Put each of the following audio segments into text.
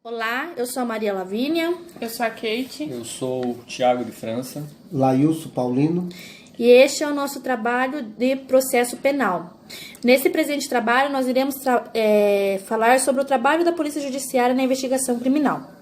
Olá, eu sou a Maria Lavínia. Eu sou a Kate. Eu sou o Thiago de França. Lailson Paulino. E este é o nosso trabalho de processo penal. Nesse presente trabalho, nós iremos falar sobre o trabalho da Polícia Judiciária na investigação criminal.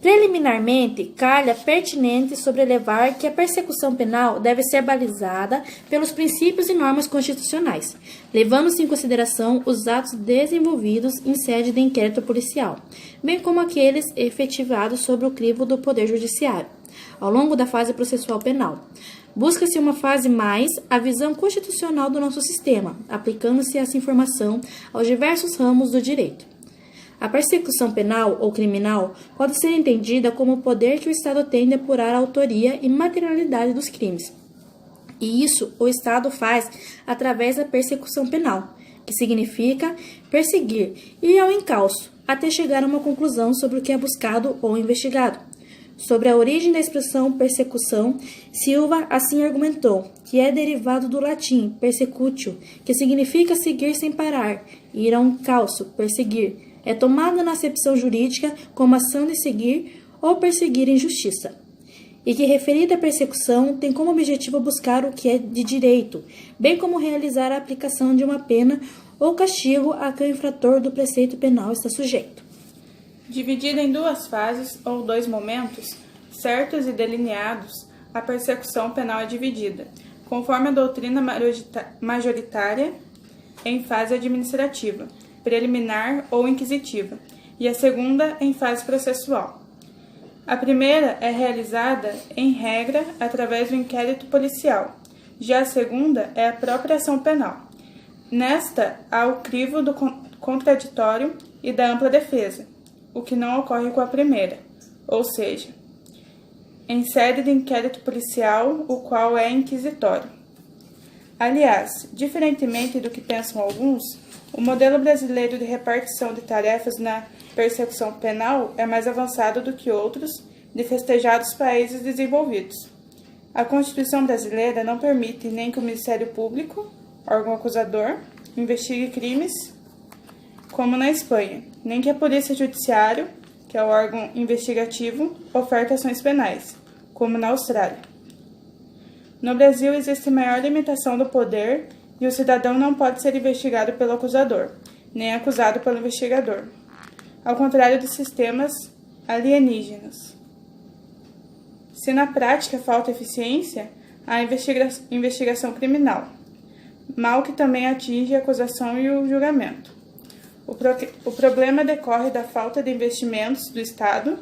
Preliminarmente, calha pertinente sobrelevar que a persecução penal deve ser balizada pelos princípios e normas constitucionais, levando-se em consideração os atos desenvolvidos em sede de inquérito policial, bem como aqueles efetivados sobre o crivo do Poder Judiciário, ao longo da fase processual penal. Busca-se uma fase mais a visão constitucional do nosso sistema, aplicando-se essa informação aos diversos ramos do direito. A persecução penal ou criminal pode ser entendida como o poder que o Estado tem de apurar a autoria e materialidade dos crimes. E isso o Estado faz através da persecução penal, que significa perseguir e ir ao encalço, até chegar a uma conclusão sobre o que é buscado ou investigado. Sobre a origem da expressão persecução, Silva assim argumentou que é derivado do latim persecutio, que significa seguir sem parar, ir ao encalço, perseguir. É tomada na acepção jurídica como ação de seguir ou perseguir injustiça, e que referida persecução tem como objetivo buscar o que é de direito, bem como realizar a aplicação de uma pena ou castigo a que o infrator do preceito penal está sujeito. Dividida em duas fases ou dois momentos, certos e delineados, a persecução penal é dividida, conforme a doutrina majoritária, em fase administrativa, preliminar ou inquisitiva, e a segunda em fase processual. A primeira é realizada, em regra, através do inquérito policial, já a segunda é a própria ação penal. Nesta, há o crivo do contraditório e da ampla defesa, o que não ocorre com a primeira, ou seja, em sede de inquérito policial, o qual é inquisitório. Aliás, diferentemente do que pensam alguns, o modelo brasileiro de repartição de tarefas na persecução penal é mais avançado do que outros de festejados países desenvolvidos. A Constituição brasileira não permite nem que o Ministério Público, órgão acusador, investigue crimes, como na Espanha, nem que a Polícia Judiciária, que é o órgão investigativo, oferte ações penais, como na Austrália. No Brasil existe maior limitação do poder e o cidadão não pode ser investigado pelo acusador, nem acusado pelo investigador, ao contrário dos sistemas alienígenas. Se na prática falta eficiência, há investigação criminal, mal que também atinge a acusação e o julgamento. O problema decorre da falta de investimentos do Estado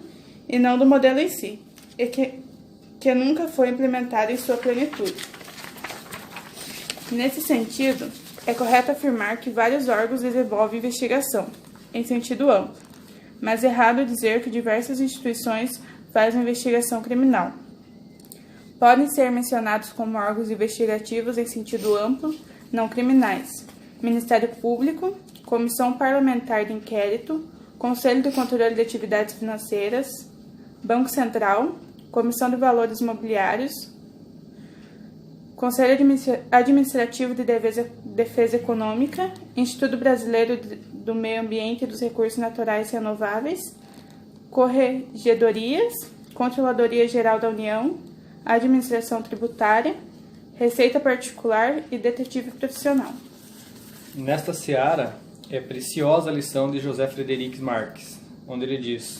e não do modelo em si, e que nunca foi implementado em sua plenitude. Nesse sentido, é correto afirmar que vários órgãos desenvolvem investigação, em sentido amplo, mas é errado dizer que diversas instituições fazem investigação criminal. Podem ser mencionados como órgãos investigativos em sentido amplo, não criminais: Ministério Público, Comissão Parlamentar de Inquérito, Conselho de Controle de Atividades Financeiras, Banco Central, Comissão de Valores Mobiliários, Conselho Administrativo de Defesa Econômica, Instituto Brasileiro do Meio Ambiente e dos Recursos Naturais Renováveis, Corregedorias, Controladoria Geral da União, Administração Tributária, Receita Particular e Detetive Profissional. Nesta seara é preciosa a lição de José Frederic Marques, onde ele diz: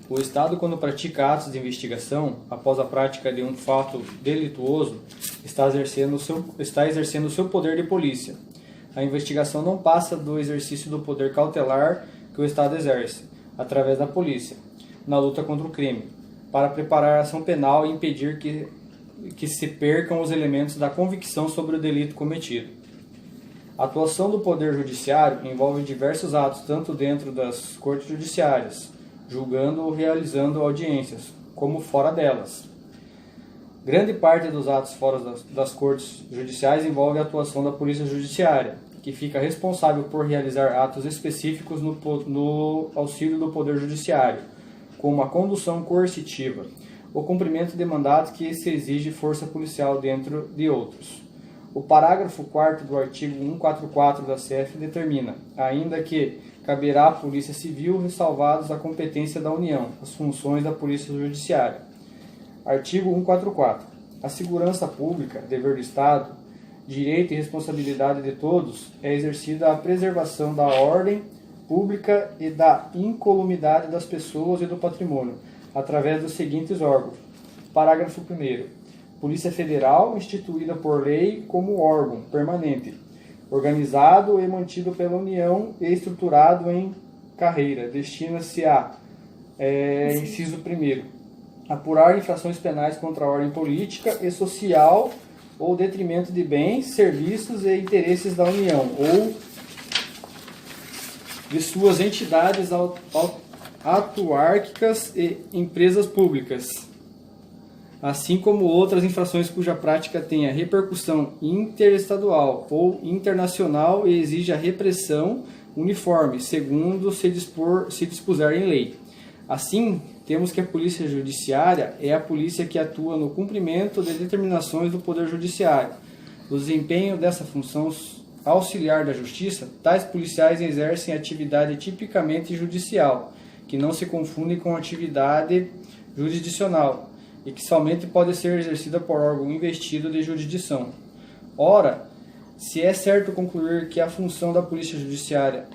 o Estado, quando pratica atos de investigação, após a prática de um fato delituoso, está exercendo o seu poder de polícia. A investigação não passa do exercício do poder cautelar que o Estado exerce, através da polícia, na luta contra o crime, para preparar a ação penal e impedir que se percam os elementos da convicção sobre o delito cometido. A atuação do Poder Judiciário envolve diversos atos, tanto dentro das cortes judiciárias, julgando ou realizando audiências, como fora delas. Grande parte dos atos fora das cortes judiciais envolve a atuação da Polícia Judiciária, que fica responsável por realizar atos específicos no auxílio do Poder Judiciário, como a condução coercitiva, o cumprimento de mandatos que se exige força policial dentro de outros. O parágrafo 4º do artigo 144 da CF determina, ainda que caberá à Polícia Civil, ressalvados a competência da União, as funções da Polícia Judiciária. Artigo 144. A segurança pública, dever do Estado, direito e responsabilidade de todos, é exercida a preservação da ordem pública e da incolumidade das pessoas e do patrimônio, através dos seguintes órgãos. Parágrafo 1º. Polícia Federal, instituída por lei como órgão permanente, organizado e mantido pela União e estruturado em carreira, destina-se a, inciso 1º, apurar infrações penais contra a ordem política e social ou detrimento de bens, serviços e interesses da União ou de suas entidades autarquicas e empresas públicas, assim como outras infrações cuja prática tenha repercussão interestadual ou internacional e exija repressão uniforme, segundo se dispuser em lei. Assim, temos que a Polícia Judiciária é a polícia que atua no cumprimento de determinações do Poder Judiciário. No desempenho dessa função auxiliar da Justiça, tais policiais exercem atividade tipicamente judicial, que não se confunde com atividade jurisdicional, e que somente pode ser exercida por órgão investido de jurisdição. Ora, se é certo concluir que a função da Polícia Judiciária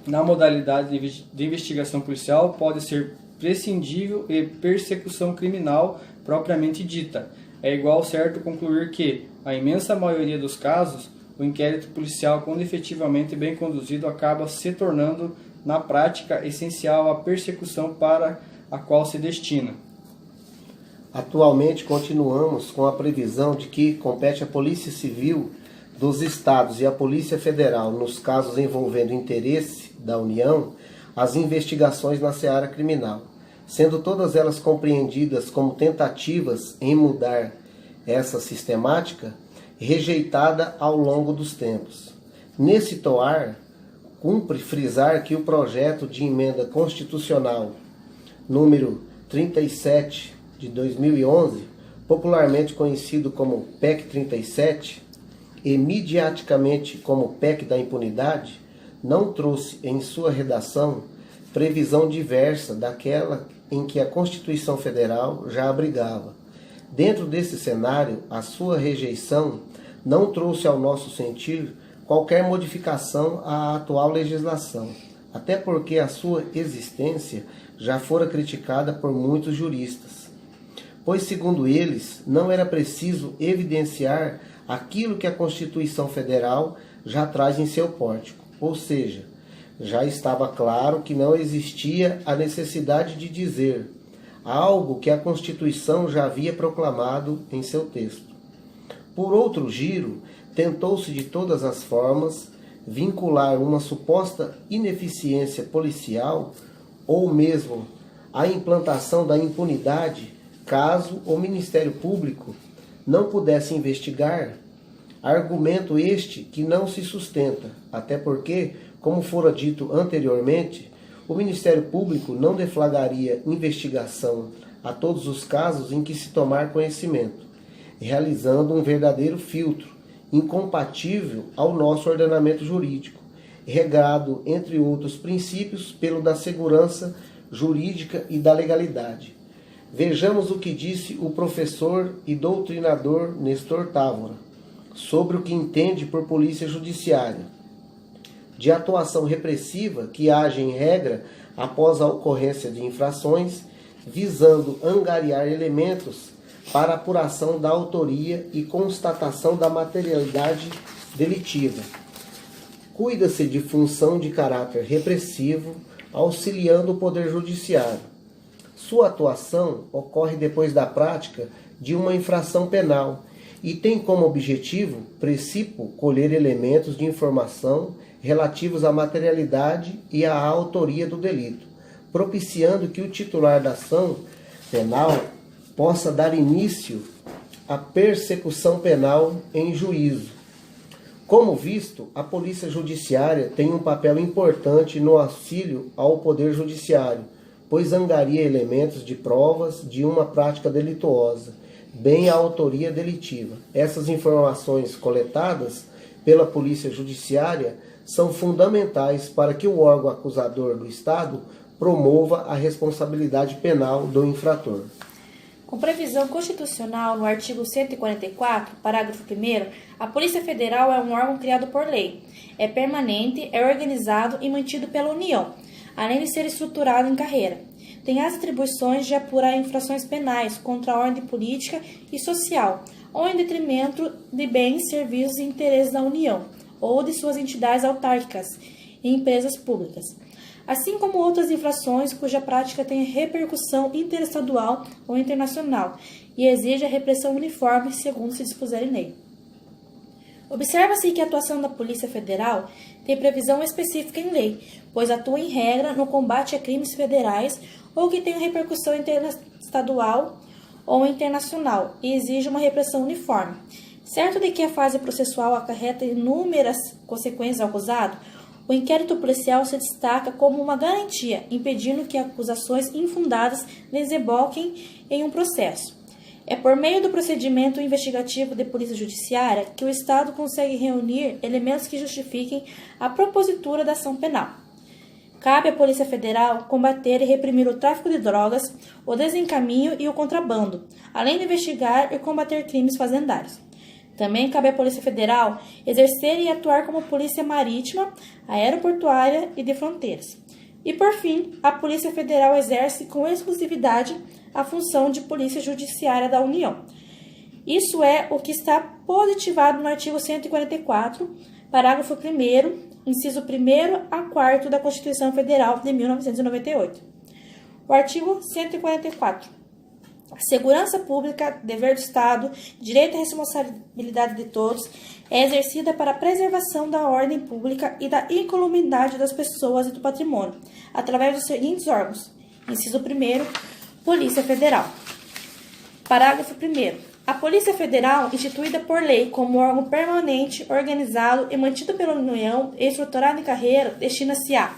na modalidade de investigação policial pode ser prescindível e persecução criminal propriamente dita, é igual certo concluir que, a imensa maioria dos casos, o inquérito policial, quando efetivamente bem conduzido, acaba se tornando, na prática, essencial à persecução para a qual se destina. Atualmente, continuamos com a previsão de que compete à Polícia Civil dos Estados e à Polícia Federal, nos casos envolvendo interesse da União, as investigações na seara criminal, sendo todas elas compreendidas como tentativas em mudar essa sistemática, rejeitada ao longo dos tempos. Nesse toar, cumpre frisar que o projeto de emenda constitucional número 37 de 2011, popularmente conhecido como PEC 37 e midiaticamente como PEC da impunidade, não trouxe em sua redação previsão diversa daquela em que a Constituição Federal já abrigava. Dentro desse cenário, a sua rejeição não trouxe ao nosso sentir qualquer modificação à atual legislação, até porque a sua existência já fora criticada por muitos juristas, pois, segundo eles, não era preciso evidenciar aquilo que a Constituição Federal já traz em seu pórtico, ou seja, já estava claro que não existia a necessidade de dizer algo que a Constituição já havia proclamado em seu texto. Por outro giro, tentou-se de todas as formas vincular uma suposta ineficiência policial ou mesmo a implantação da impunidade caso o Ministério Público não pudesse investigar, argumento este que não se sustenta, até porque, como fora dito anteriormente, o Ministério Público não deflagraria investigação a todos os casos em que se tomar conhecimento, realizando um verdadeiro filtro, incompatível ao nosso ordenamento jurídico, regrado, entre outros princípios, pelo da segurança jurídica e da legalidade. Vejamos o que disse o professor e doutrinador Nestor Távora sobre o que entende por polícia judiciária: de atuação repressiva que age em regra após a ocorrência de infrações, visando angariar elementos para apuração da autoria e constatação da materialidade delitiva. Cuida-se de função de caráter repressivo, auxiliando o Poder Judiciário. Sua atuação ocorre depois da prática de uma infração penal e tem como objetivo princípio colher elementos de informação relativos à materialidade e à autoria do delito, propiciando que o titular da ação penal possa dar início à persecução penal em juízo. Como visto, a Polícia Judiciária tem um papel importante no auxílio ao Poder Judiciário, pois angaria elementos de provas de uma prática delituosa, bem a autoria delitiva. Essas informações coletadas pela Polícia Judiciária são fundamentais para que o órgão acusador do Estado promova a responsabilidade penal do infrator. Com previsão constitucional no artigo 144, parágrafo 1º, a Polícia Federal é um órgão criado por lei. É permanente, é organizado e mantido pela União, além de ser estruturado em carreira. Tem as atribuições de apurar infrações penais contra a ordem política e social, ou em detrimento de bens, serviços e interesses da União, ou de suas entidades autárquicas e empresas públicas, assim como outras infrações cuja prática tem repercussão interestadual ou internacional e exige a repressão uniforme segundo se dispuser em lei. Observa-se que a atuação da Polícia Federal tem previsão específica em lei, pois atua em regra no combate a crimes federais ou que tenham repercussão interestadual ou internacional e exige uma repressão uniforme. Certo de que a fase processual acarreta inúmeras consequências ao acusado, o inquérito policial se destaca como uma garantia, impedindo que acusações infundadas desemboquem em um processo. É por meio do procedimento investigativo de polícia judiciária que o Estado consegue reunir elementos que justifiquem a propositura da ação penal. Cabe à Polícia Federal combater e reprimir o tráfico de drogas, o desencaminho e o contrabando, além de investigar e combater crimes fazendários. Também cabe à Polícia Federal exercer e atuar como polícia marítima, aeroportuária e de fronteiras. E, por fim, a Polícia Federal exerce com exclusividade a função de Polícia Judiciária da União. Isso é o que está positivado no artigo 144, parágrafo 1º, inciso 1º a 4º da Constituição Federal de 1998. O artigo 144. A segurança pública, dever do Estado, direito e responsabilidade de todos, é exercida para a preservação da ordem pública e da incolumidade das pessoas e do patrimônio, através dos seguintes órgãos. Inciso 1º, Polícia Federal. Parágrafo 1º. A Polícia Federal, instituída por lei como órgão permanente, organizado e mantido pela União e estruturado em carreira, destina-se a: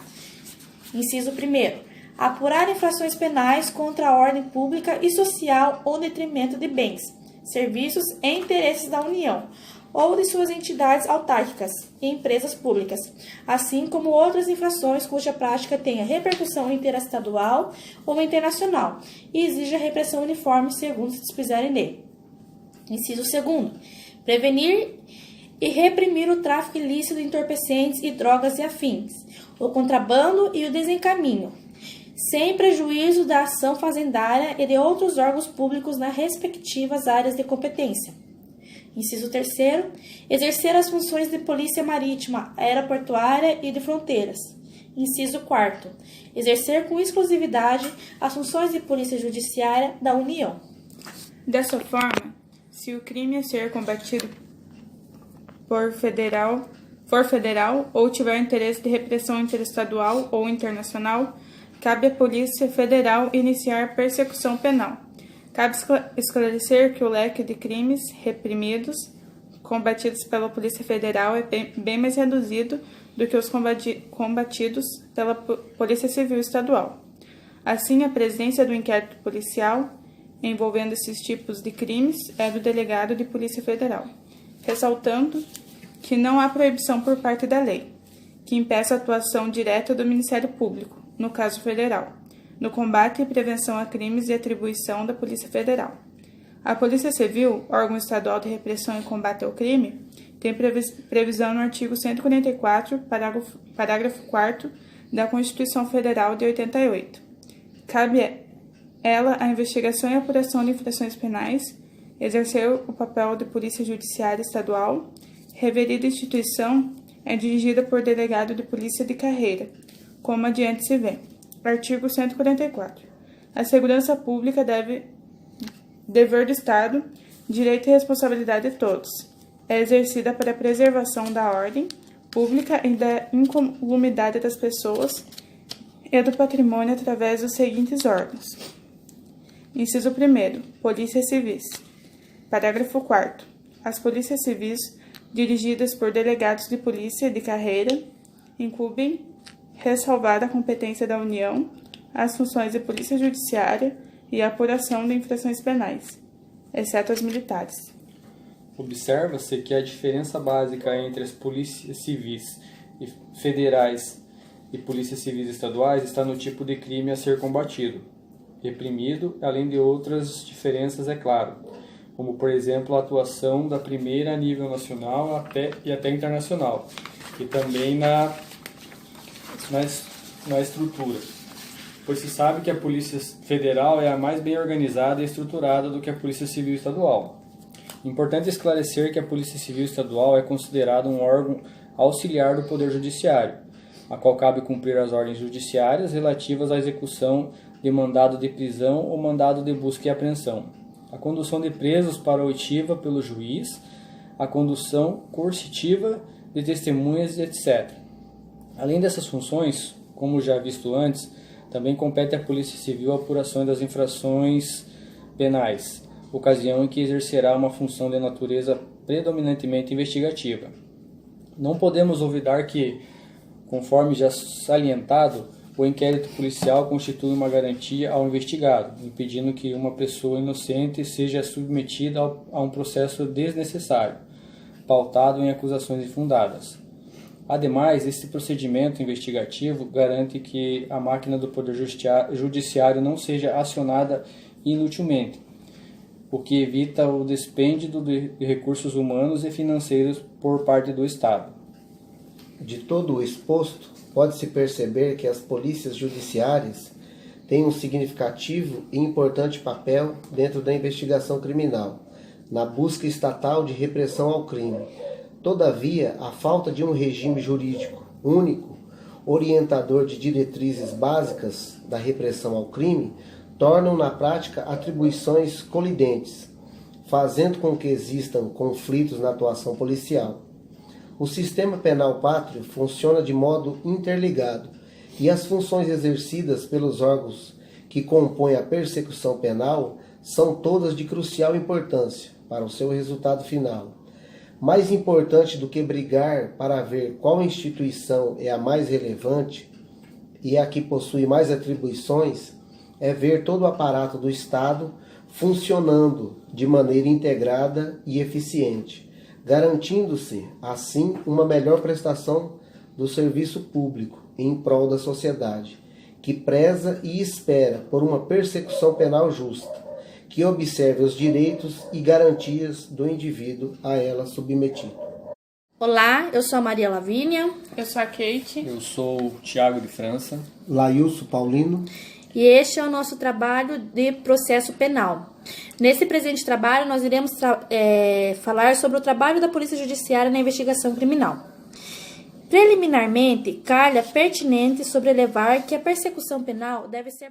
inciso 1º, apurar infrações penais contra a ordem pública e social ou detrimento de bens, serviços e interesses da União, ou de suas entidades autárquicas e empresas públicas, assim como outras infrações cuja prática tenha repercussão interestadual ou internacional e exija repressão uniforme segundo se dispuser em lei. Inciso 2º. Prevenir e reprimir o tráfico ilícito de entorpecentes e drogas e afins, o contrabando e o desencaminho, sem prejuízo da ação fazendária e de outros órgãos públicos nas respectivas áreas de competência. Inciso 3º, exercer as funções de polícia marítima, aeroportuária e de fronteiras. Inciso 4º, exercer com exclusividade as funções de polícia judiciária da União. Dessa forma, se o crime a ser combatido for federal ou tiver interesse de repressão interestadual ou internacional, cabe à Polícia Federal iniciar persecução penal. Cabe esclarecer que o leque de crimes reprimidos combatidos pela Polícia Federal é bem mais reduzido do que os combatidos pela Polícia Civil Estadual. Assim, a presidência do inquérito policial envolvendo esses tipos de crimes é do delegado de Polícia Federal, ressaltando que não há proibição por parte da lei que impeça a atuação direta do Ministério Público, no caso federal, no combate e prevenção a crimes de atribuição da Polícia Federal. A Polícia Civil, órgão estadual de repressão e combate ao crime, tem previsão no artigo 144, parágrafo 4º da Constituição Federal de 88. Cabe ela a investigação e apuração de infrações penais, exercer o papel de Polícia Judiciária Estadual. Referida instituição é dirigida por delegado de polícia de carreira, como adiante se vê. Artigo 144. A segurança pública dever do Estado, direito e responsabilidade de todos. É exercida para a preservação da ordem pública e da incolumidade das pessoas e do patrimônio através dos seguintes órgãos. Inciso 1º. Polícias Civis. Parágrafo 4º. As polícias civis, dirigidas por delegados de polícia de carreira, incumbem, ressalvada a competência da União, as funções de polícia judiciária e a apuração de infrações penais, exceto as militares. Observa-se que a diferença básica entre as polícias civis federais e polícias civis estaduais está no tipo de crime a ser combatido, reprimido, além de outras diferenças, é claro, como, por exemplo, a atuação da primeira a nível nacional e até internacional, e também na estrutura, pois se sabe que a Polícia Federal é a mais bem organizada e estruturada do que a Polícia Civil Estadual. Importante esclarecer que a Polícia Civil Estadual é considerada um órgão auxiliar do Poder Judiciário, a qual cabe cumprir as ordens judiciárias relativas à execução de mandado de prisão ou mandado de busca e apreensão, a condução de presos para a oitiva pelo juiz, a condução coercitiva de testemunhas, etc. Além dessas funções, como já visto antes, também compete à Polícia Civil a apuração das infrações penais, ocasião em que exercerá uma função de natureza predominantemente investigativa. Não podemos olvidar que, conforme já salientado, o inquérito policial constitui uma garantia ao investigado, impedindo que uma pessoa inocente seja submetida a um processo desnecessário, pautado em acusações infundadas. Ademais, este procedimento investigativo garante que a máquina do Poder Judiciário não seja acionada inutilmente, o que evita o dispêndio de recursos humanos e financeiros por parte do Estado. De todo o exposto, pode-se perceber que as polícias judiciárias têm um significativo e importante papel dentro da investigação criminal, na busca estatal de repressão ao crime. Todavia, a falta de um regime jurídico único, orientador de diretrizes básicas da repressão ao crime, tornam na prática atribuições colidentes, fazendo com que existam conflitos na atuação policial. O sistema penal pátrio funciona de modo interligado e as funções exercidas pelos órgãos que compõem a persecução penal são todas de crucial importância para o seu resultado final. Mais importante do que brigar para ver qual instituição é a mais relevante e a que possui mais atribuições, é ver todo o aparato do Estado funcionando de maneira integrada e eficiente, garantindo-se, assim, uma melhor prestação do serviço público em prol da sociedade, que preza e espera por uma persecução penal justa, que observe os direitos e garantias do indivíduo a ela submetido. Olá, eu sou a Maria Lavínia. Eu sou a Kate. Eu sou o Tiago de França. Lailson Paulino. E este é o nosso trabalho de processo penal. Nesse presente trabalho, nós iremos falar sobre o trabalho da Polícia Judiciária na investigação criminal. Preliminarmente, calha pertinente sobrelevar que a persecução penal deve ser